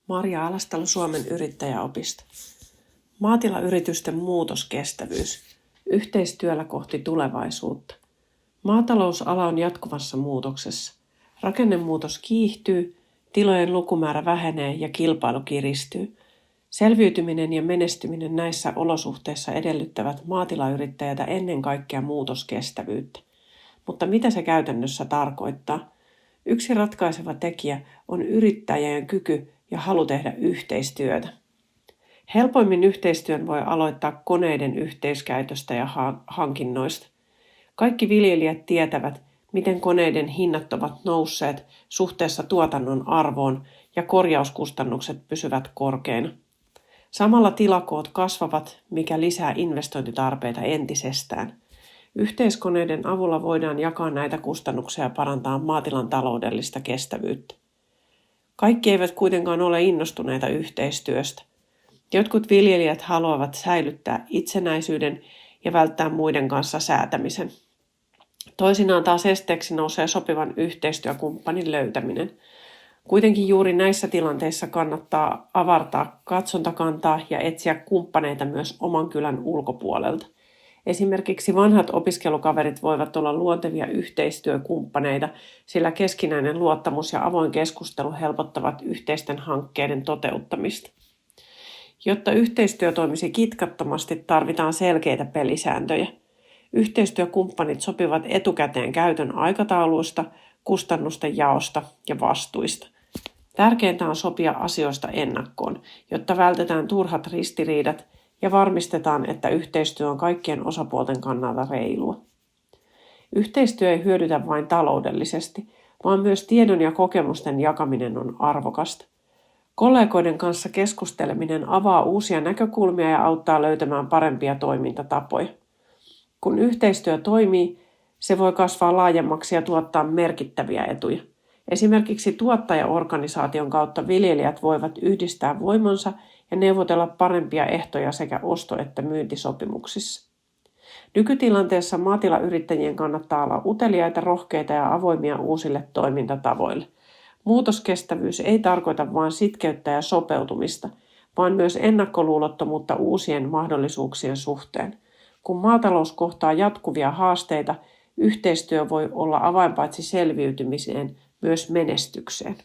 Marja Alastalo Suomen yrittäjäopista. Maatilayritysten muutoskestävyys. Yhteistyöllä kohti tulevaisuutta. Maatalousala on jatkuvassa muutoksessa. Rakennemuutos kiihtyy, tilojen lukumäärä vähenee ja kilpailu kiristyy. Selviytyminen ja menestyminen näissä olosuhteissa edellyttävät maatilayrittäjältä ennen kaikkea muutoskestävyyttä. Mutta mitä se käytännössä tarkoittaa? Yksi ratkaiseva tekijä on yrittäjien kyky ja halu tehdä yhteistyötä. Helpoimmin yhteistyön voi aloittaa koneiden yhteiskäytöstä ja hankinnoista. Kaikki viljelijät tietävät, miten koneiden hinnat ovat nousseet suhteessa tuotannon arvoon ja korjauskustannukset pysyvät korkeina. Samalla tilakoot kasvavat, mikä lisää investointitarpeita entisestään. Yhteiskoneiden avulla voidaan jakaa näitä kustannuksia ja parantaa maatilan taloudellista kestävyyttä. Kaikki eivät kuitenkaan ole innostuneita yhteistyöstä. Jotkut viljelijät haluavat säilyttää itsenäisyyden ja välttää muiden kanssa säätämisen. Toisinaan taas esteeksi nousee sopivan yhteistyökumppanin löytäminen. Kuitenkin juuri näissä tilanteissa kannattaa avartaa katsontakantaa ja etsiä kumppaneita myös oman kylän ulkopuolelta. Esimerkiksi vanhat opiskelukaverit voivat olla luontevia yhteistyökumppaneita, sillä keskinäinen luottamus ja avoin keskustelu helpottavat yhteisten hankkeiden toteuttamista. Jotta yhteistyö toimisi kitkattomasti, tarvitaan selkeitä pelisääntöjä. Yhteistyökumppanit sopivat etukäteen käytön aikatauluista, kustannusten jaosta ja vastuista. Tärkeintä on sopia asioista ennakkoon, jotta vältetään turhat ristiriidat ja varmistetaan, että yhteistyö on kaikkien osapuolten kannalta reilua. Yhteistyö ei hyödytä vain taloudellisesti, vaan myös tiedon ja kokemusten jakaminen on arvokasta. Kollegoiden kanssa keskusteleminen avaa uusia näkökulmia ja auttaa löytämään parempia toimintatapoja. Kun yhteistyö toimii, se voi kasvaa laajemmaksi ja tuottaa merkittäviä etuja. Esimerkiksi tuottajaorganisaation kautta viljelijät voivat yhdistää voimansa ja neuvotella parempia ehtoja sekä osto- että myyntisopimuksissa. Nykytilanteessa maatilayrittäjien kannattaa olla uteliaita, rohkeita ja avoimia uusille toimintatavoille. Muutoskestävyys ei tarkoita vain sitkeyttä ja sopeutumista, vaan myös ennakkoluulottomuutta uusien mahdollisuuksien suhteen. Kun maatalous kohtaa jatkuvia haasteita, yhteistyö voi olla avain paitsi selviytymiseen, myös menestykseen.